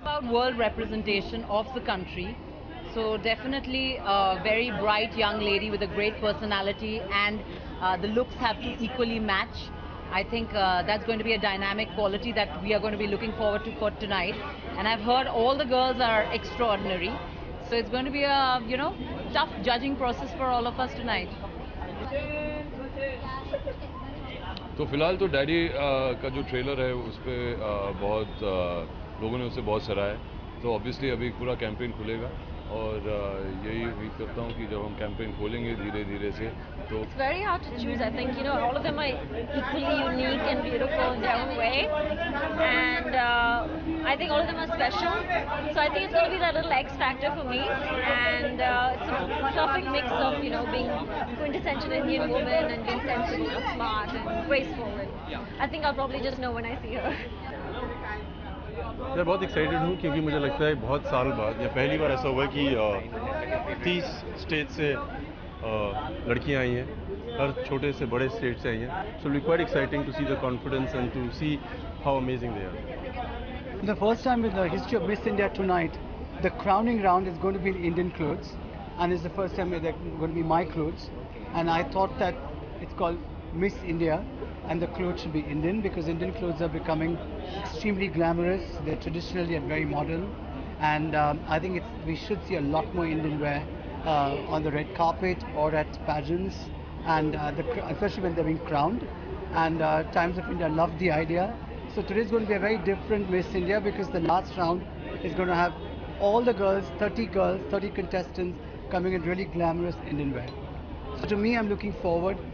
About world representation of the country. So definitely a very bright young lady with a great personality, and the looks have to equally match. I think that's going to be a dynamic quality that we are going to be looking forward to for tonight. And I've heard all the girls are extraordinary. So it's going to be a, tough judging process for all of us tonight. तो फिलहाल तो daddy का जो trailer है उस पर बहुत लोगों ने उसे बहुत सराहा है। तो ऑब्वियसली अभी पूरा कैंपेन खुलेगा और यही उम्मीद करता हूँ कि जब हम कैंपेन खोलेंगे धीरे धीरे से तो It's very hard to choose. I think all of them are equally unique and beautiful in their own way, and I think all of them are special. So I think it's going to be that little X factor for me, and it's a perfect mix of being quintessential Indian woman and being sensible and smart and graceful. And I think I'll probably just know when I see her. यार बहुत excited हूँ क्योंकि मुझे लगता है बहुत साल बाद या पहली बार ऐसा हुआ कि 30 स्टेट से लड़कियाँ आई हैं, हर छोटे से बड़े स्टेट से आई हैं. So it quite exciting to see the confidence and to see how amazing they are. The first time in the history of Miss India tonight, the crowning round is going to be in Indian clothes, and it's the first time they're going to be my clothes. And I thought that it's called Miss India, and the clothes should be Indian because Indian clothes are becoming extremely glamorous. They're traditionally and very modern, and I think we should see a lot more Indian wear on the red carpet or at pageants, and especially when they're being crowned. And Times of India loved the idea. So today's going to be a very different Miss India because the last round is going to have all the girls, 30 contestants coming in really glamorous Indian wear. So to me, I'm looking forward.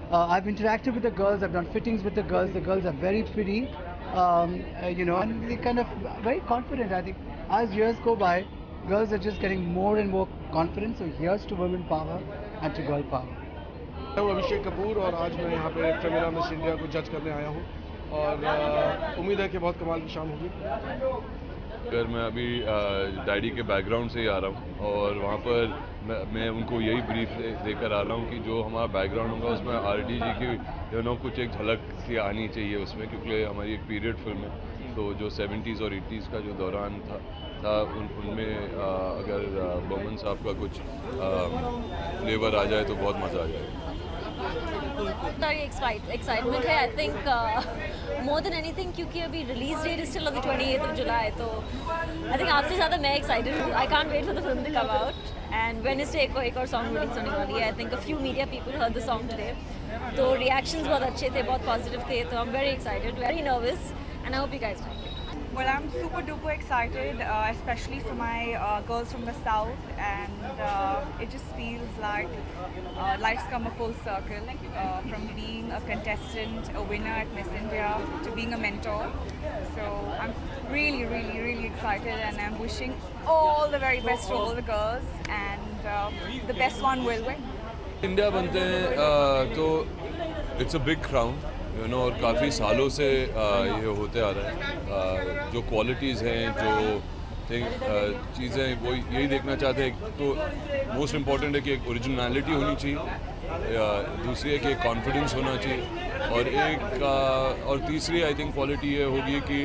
I've interacted with the girls, I've done fittings with the girls. The girls are very pretty, and they're kind of very confident. I think as years go by, girls are just getting more and more confident. So here's to women power and to girl power. मैं हूँ अभिषेक कपूर और आज मैं यहाँ पे Femina miss India को जज करने आया हूँ और उम्मीद है कि बहुत कमाल की शाम होगी. अगर मैं अभी डैडी के बैकग्राउंड से ही आ रहा हूँ और वहाँ पर मैं उनको यही ब्रीफ देकर आ रहा हूँ कि जो हमारा बैकग्राउंड होगा उसमें आरडी जी की कुछ एक झलक सी आनी चाहिए उसमें, क्योंकि हमारी एक पीरियड फिल्म है. तो जो 70s और 80s का जो दौरान था उनमें अगर बमन साहब का कुछ फ्लेवर आ जाए तो बहुत मज़ा आ जाएगा. Very excitement है. I think more than anything क्योंकि अभी release date is still on the 28th of July. तो I think आपसे ज़्यादा मैं excited हूँ. I can't wait for the film to come out. And Wednesday एक और song release होने वाली है. I think a few media people heard the song today. तो reactions बहुत अच्छे थे, बहुत positive थे. तो I'm very excited, very nervous, and I hope you guys like it. Well, I'm super duper excited, especially for my girls from the south, and it just feels like life's come a full circle from being a contestant, a winner at Miss India, to being a mentor. So I'm really, really, really excited, and I'm wishing all the very best to all the girls, and the best one will win. India बनते हैं तो it's a big crown और काफ़ी सालों से ये होते आ रहा है. जो क्वालिटीज़ हैं, जो चीज़ें, वो यही देखना चाहते हैं. तो मोस्ट इम्पॉर्टेंट है कि एक ओरिजिनलिटी होनी चाहिए, दूसरी है कि एक कॉन्फिडेंस होना चाहिए, और तीसरी आई थिंक क्वालिटी ये होगी कि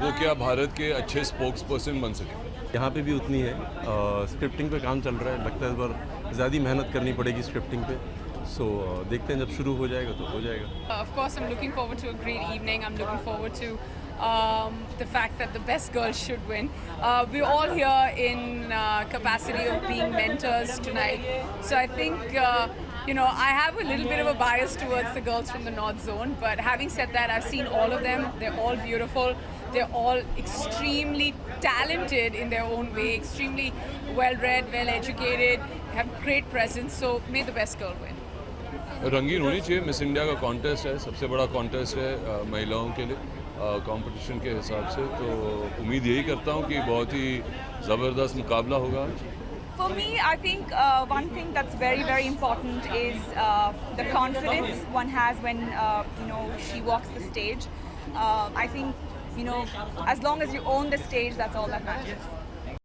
वो क्या भारत के अच्छे स्पोक्स पर्सन बन सके. यहाँ पे भी उतनी है. स्क्रिप्टिंग पे काम चल रहा है. लगता है इस बार ज़्यादा मेहनत करनी पड़ेगी स्क्रिप्टिंग पे. So देखते हैं जब शुरू हो जाएगा तो हो जाएगा. Of course, I'm looking forward to a great evening. I'm looking forward to the fact that the best girls should win. We're all here in capacity of being mentors tonight. So I think, I have a little bit of a bias towards the girls from the North Zone. But having said that, I've seen all of them. They're all beautiful. They're all extremely talented in their own way, extremely well-read, well-educated, have great presence. So may the best girl win. रंगीन होनी चाहिए. Miss India का contest है, सबसे बड़ा contest है महिलाओं के लिए कंपटीशन के हिसाब से. तो उम्मीद यही करता हूँ कि बहुत ही ज़बरदस्त मुकाबला होगा. For me, I think one thing that's very, very important is the confidence one has when she walks the stage. I think as long as you own the stage, that's all that matters.